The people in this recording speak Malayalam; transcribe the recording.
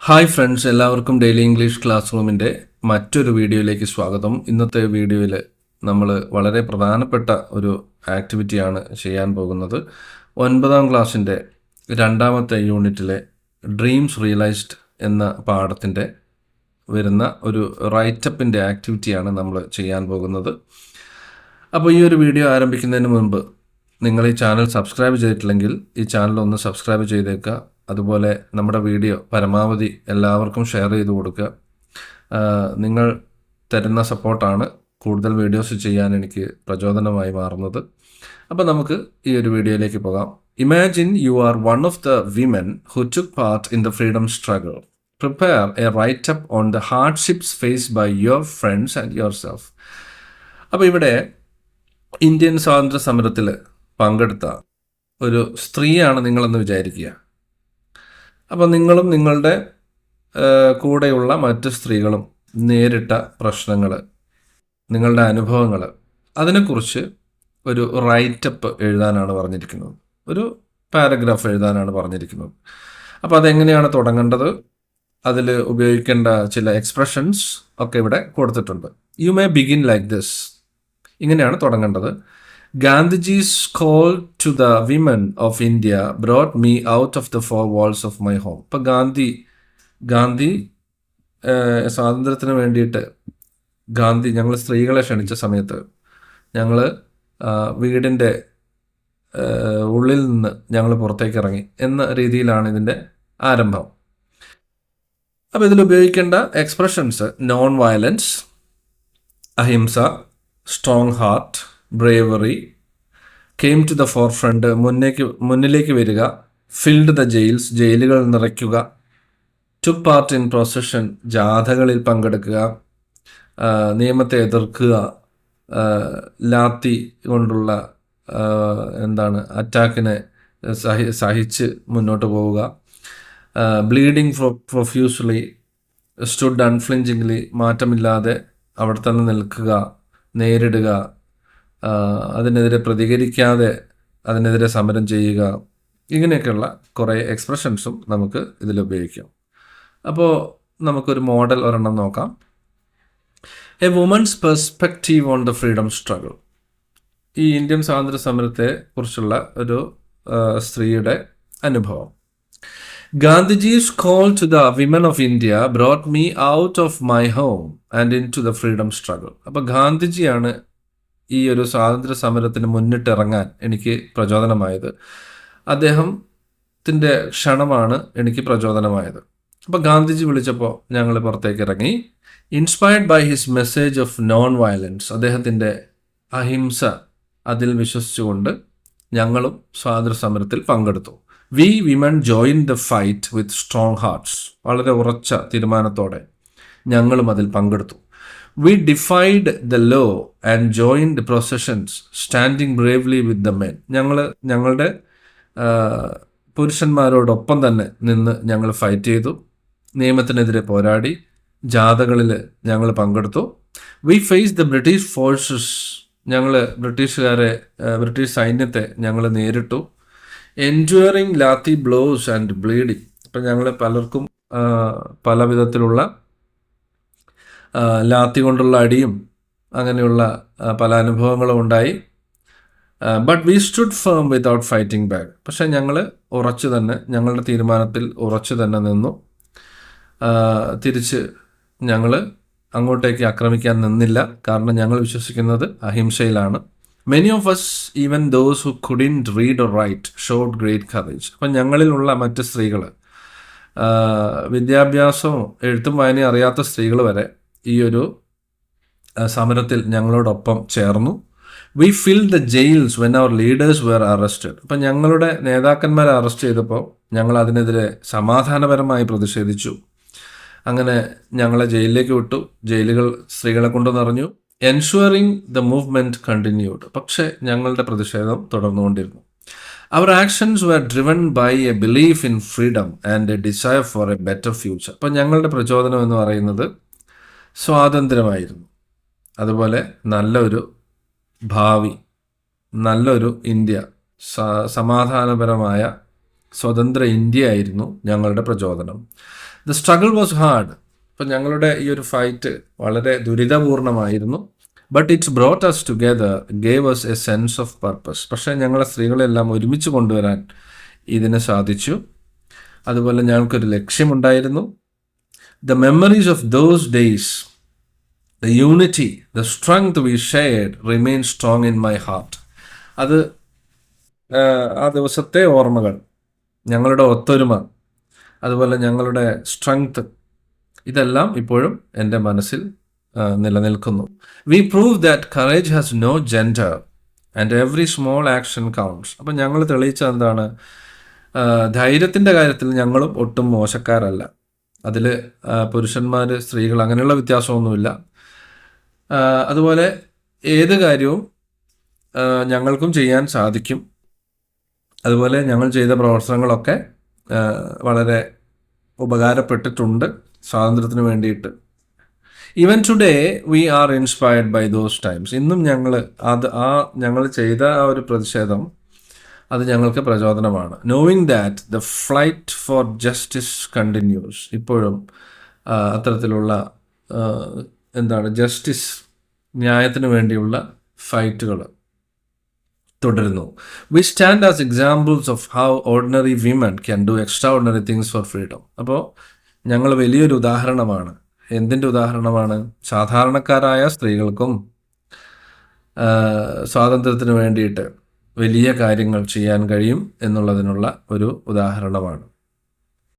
ഹായ് ഫ്രണ്ട്സ്, എല്ലാവർക്കും ഡെയിലി ഇംഗ്ലീഷ് ക്ലാസ് റൂമിൻ്റെ മറ്റൊരു വീഡിയോയിലേക്ക് സ്വാഗതം. ഇന്നത്തെ വീഡിയോയിൽ നമ്മൾ വളരെ പ്രധാനപ്പെട്ട ഒരു ആക്ടിവിറ്റിയാണ് ചെയ്യാൻ പോകുന്നത്. 9ാം ക്ലാസ്സിൻ്റെ രണ്ടാമത്തെ യൂണിറ്റിലെ ഡ്രീംസ് റിയലൈസ്ഡ് എന്ന പാഠത്തിൻ്റെ വരുന്ന ഒരു റൈറ്റപ്പിൻ്റെ ആക്ടിവിറ്റിയാണ് നമ്മൾ ചെയ്യാൻ പോകുന്നത്. അപ്പോൾ ഈ ഒരു വീഡിയോ ആരംഭിക്കുന്നതിന് മുൻപ് നിങ്ങൾ ഈ ചാനൽ സബ്സ്ക്രൈബ് ചെയ്തിട്ടില്ലെങ്കിൽ ഈ ചാനൽ ഒന്ന് സബ്സ്ക്രൈബ് ചെയ്തേക്കുക. അതുപോലെ നമ്മുടെ വീഡിയോ പരമാവധി എല്ലാവർക്കും ഷെയർ ചെയ്ത് കൊടുക്കുക. നിങ്ങൾ തരുന്ന സപ്പോർട്ടാണ് കൂടുതൽ വീഡിയോസ് ചെയ്യാൻ എനിക്ക് പ്രചോദനമായി മാറുന്നത്. അപ്പോൾ നമുക്ക് ഈ ഒരു വീഡിയോയിലേക്ക് പോകാം. Imagine you are one of the women who took part in the freedom struggle. Prepare a write up on the hardships faced by your friends and your self. അപ്പോൾ ഇവിടെ ഇന്ത്യൻ സ്വാതന്ത്ര്യ സമരത്തിൽ പങ്കെടുത്ത ഒരു സ്ത്രീയാണ് നിങ്ങളെന്ന് വിചാരിക്കുക. അപ്പോൾ നിങ്ങളും നിങ്ങളുടെ കൂടെയുള്ള മറ്റ് സ്ത്രീകളും നേരിട്ട പ്രശ്നങ്ങൾ, നിങ്ങളുടെ അനുഭവങ്ങൾ, അതിനെക്കുറിച്ച് ഒരു റൈറ്റപ്പ് എഴുതാനാണ് പറഞ്ഞിരിക്കുന്നത്. ഒരു പാരഗ്രാഫ് എഴുതാനാണ് പറഞ്ഞിരിക്കുന്നത്. അപ്പോൾ അതെങ്ങനെയാണ് തുടങ്ങേണ്ടത്, അതിൽ ഉപയോഗിക്കേണ്ട ചില എക്സ്പ്രഷൻസ് ഒക്കെ ഇവിടെ കൊടുത്തിട്ടുണ്ട്. You may begin like this. ഇങ്ങനെയാണ് തുടങ്ങേണ്ടത്. Gandhiji's call to the women of India brought me out of the four walls of my home. ഇപ്പോൾ ഗാന്ധി സ്വാതന്ത്ര്യത്തിന് വേണ്ടിയിട്ട് ഞങ്ങൾ സ്ത്രീകളെ ക്ഷണിച്ച സമയത്ത് ഞങ്ങൾ വീടിൻ്റെ ഉള്ളിൽ നിന്ന് ഞങ്ങൾ പുറത്തേക്ക് ഇറങ്ങി എന്ന രീതിയിലാണ് ഇതിൻ്റെ ആരംഭം. അപ്പോൾ ഇതിൽ ഉപയോഗിക്കേണ്ട എക്സ്പ്രഷൻസ് നോൺ വയലൻസ്, അഹിംസ, strong heart, bravery, came to the forefront, മുന്നിലേക്ക് വരിക, ഫിൽഡ് ദ ജയിൽസ്, ജയിലുകൾ നിറയ്ക്കുക, ടുക്ക് പാർട്ട് ഇൻ പ്രൊസഷൻ, ജാഥകളിൽ പങ്കെടുക്കുക, നിയമത്തെ എതിർക്കുക, ലാത്തി കൊണ്ടുള്ള അറ്റാക്കിനെ സഹിച്ച് മുന്നോട്ട് പോവുക, ബ്ലീഡിങ് പ്രൊഫ്യൂസ്ലി, സ്റ്റുഡ് അൺഫ്ലിഞ്ചിങ്ലി, മാറ്റമില്ലാതെ അവിടെ തന്നെ നിൽക്കുക, നേരിടുക, അതിനെതിരെ പ്രതികരിക്കാതെ അതിനെതിരെ സമരം ചെയ്യുക. ഇങ്ങനെയൊക്കെയുള്ള കുറേ എക്സ്പ്രഷൻസും നമുക്ക് ഇതിൽ ഉപയോഗിക്കാം. അപ്പോൾ നമുക്കൊരു മോഡൽ ഒരെണ്ണം നോക്കാം. A women's perspective on the freedom struggle. ഈ ഇന്ത്യൻ സ്വാതന്ത്ര്യ സമരത്തെ കുറിച്ചുള്ള ഒരു സ്ത്രീയുടെ അനുഭവം. Gandhiji's call to the women of India brought me out of my home and into the freedom struggle. അപ്പോൾ ഗാന്ധിജിയാണ് ഈ ഒരു സ്വാതന്ത്ര്യ സമരത്തിന് മുന്നിട്ടിറങ്ങാൻ എനിക്ക് പ്രചോദനമായത്. അദ്ദേഹത്തിൻ്റെ ക്ഷണമാണ് എനിക്ക് പ്രചോദനമായത്. അപ്പോൾ ഗാന്ധിജി വിളിച്ചപ്പോൾ ഞങ്ങൾ പുറത്തേക്ക് ഇറങ്ങി. Inspired by his message of non violence, അദ്ദേഹത്തിൻ്റെ അഹിംസ അതിൽ വിശ്വസിച്ചുകൊണ്ട് ഞങ്ങളും സ്വാതന്ത്ര്യ സമരത്തിൽ പങ്കെടുത്തു. We women join the fight with strong hearts. വളരെ ഉറച്ച തീരുമാനത്തോടെ ഞങ്ങളും അതിൽ പങ്കെടുത്തു. We defied the law and joined processions, standing bravely with the men. ഞങ്ങളുടെ പുരുഷന്മാരോടൊപ്പം തന്നെ നിന്ന് ഞങ്ങൾ ഫൈറ്റ് ചെയ്തു, നിയമത്തിനെതിരെ പോരാടി, ജാഥകളിൽ ഞങ്ങൾ പങ്കെടുത്തു. We faced the British forces. ഞങ്ങൾ ബ്രിട്ടീഷ് സൈന്യത്തെ ഞങ്ങൾ നേരിട്ടു. Enduring lathi blows and bleeding. ഇപ്പം ഞങ്ങൾ പലർക്കും പല വിധത്തിലുള്ള ലാത്തി കൊണ്ടുള്ള അടിയും അങ്ങനെയുള്ള പല അനുഭവങ്ങളും ഉണ്ടായി. But we stood firm without fighting back. പക്ഷേ ഞങ്ങൾ ഞങ്ങളുടെ തീരുമാനത്തിൽ ഉറച്ചു തന്നെ നിന്നു. തിരിച്ച് ഞങ്ങൾ അങ്ങോട്ടേക്ക് ആക്രമിക്കാൻ നിന്നില്ല. കാരണം ഞങ്ങൾ വിശ്വസിക്കുന്നത് അഹിംസയിലാണ്. Many of us, even those who couldn't read or write, showed great courage. അപ്പം ഞങ്ങളിലുള്ള മറ്റ് സ്ത്രീകൾ, വിദ്യാഭ്യാസവും എഴുത്തും വായനയും അറിയാത്ത സ്ത്രീകൾ വരെ ഈ ഒരു സമരത്തിൽ ഞങ്ങളോടൊപ്പം ചേർന്നു. We fill the jails when our leaders were arrested. അപ്പം ഞങ്ങളുടെ നേതാക്കന്മാരെ അറസ്റ്റ് ചെയ്തപ്പോൾ ഞങ്ങൾ അതിനെതിരെ സമാധാനപരമായി പ്രതിഷേധിച്ചു. അങ്ങനെ ഞങ്ങളെ ജയിലിലേക്ക് വിട്ടു. ജയിലുകൾ സ്ത്രീകളെ കൊണ്ട് നിറഞ്ഞു. Ensuring the movement continued. പക്ഷേ ഞങ്ങളുടെ പ്രതിഷേധം തുടർന്നുകൊണ്ടിരുന്നു. അവർ actions were driven by a belief in freedom and a desire for a better future. അപ്പം ഞങ്ങളുടെ പ്രചോദനം എന്ന് പറയുന്നത് സ്വാതന്ത്ര്യമായിരുന്നു. അതുപോലെ നല്ലൊരു ഭാവി, നല്ലൊരു ഇന്ത്യ, സമാധാനപരമായ സ്വതന്ത്ര ഇന്ത്യ ആയിരുന്നു ഞങ്ങളുടെ പ്രചോദനം. The struggle was hard. അപ്പം ഞങ്ങളുടെ ഈ ഒരു ഫൈറ്റ് വളരെ ദുരിതപൂർണമായിരുന്നു. But it's brought us together, gave us a sense of purpose. പക്ഷേ ഞങ്ങളെ സ്ത്രീകളെല്ലാം ഒരുമിച്ച് കൊണ്ടുവരാൻ ഇതിന് സാധിച്ചു. അതുപോലെ ഞങ്ങൾക്കൊരു ലക്ഷ്യമുണ്ടായിരുന്നു. The memories of those days, the unity, the strength we shared remain strong in my heart. അത് ആ ദിവസത്തെ ഓർമ്മകൾ, ഞങ്ങളുടെ ഒത്തൊരുമ, അതുപോലെ ഞങ്ങളുടെ സ്ട്രെങ്ത്, ഇതെല്ലാം ഇപ്പോഴും എൻ്റെ മനസ്സിൽ നിലനിൽക്കുന്നു. We prove that courage has no gender and every small action counts. അപ്പം ഞങ്ങൾ തെളിയിച്ചത് എന്താണ്? ധൈര്യത്തിൻ്റെ കാര്യത്തിൽ ഞങ്ങളും ഒട്ടും മോശക്കാരല്ല. അതിൽ പുരുഷന്മാർ, സ്ത്രീകൾ അങ്ങനെയുള്ള വ്യത്യാസമൊന്നുമില്ല. അതുപോലെ ഏത് കാര്യവും ഞങ്ങൾക്കും ചെയ്യാൻ സാധിക്കും. അതുപോലെ ഞങ്ങൾ ചെയ്ത പ്രവർത്തനങ്ങളൊക്കെ വളരെ ഉപകാരപ്പെട്ടിട്ടുണ്ട് സ്വാതന്ത്ര്യത്തിന് വേണ്ടിയിട്ട്. Even today we are inspired by those times. ഇന്നും ഞങ്ങൾ ചെയ്ത ആ ഒരു പ്രതിഷേധം അത് ഞങ്ങൾക്ക് പ്രചോദനമാണ്. Knowing that the flight for justice continues. ഇപ്പോഴും അത്തരത്തിലുള്ള ജസ്റ്റിസ്, ന്യായത്തിന് വേണ്ടിയുള്ള ഫൈറ്റുകൾ തുടരുന്നു. We stand as examples of how ordinary women can do extraordinary things for freedom. അപ്പോൾ ഞങ്ങൾ വലിയൊരു ഉദാഹരണമാണ്. എന്തിൻ്റെ ഉദാഹരണമാണ്? സാധാരണക്കാരായ സ്ത്രീകൾക്കും സ്വാതന്ത്ര്യത്തിന് വേണ്ടിയിട്ട് വലിയ കാര്യങ്ങൾ ചെയ്യാൻ കഴിയും എന്നുള്ളതിനുള്ള ഒരു ഉദാഹരണമാണ്.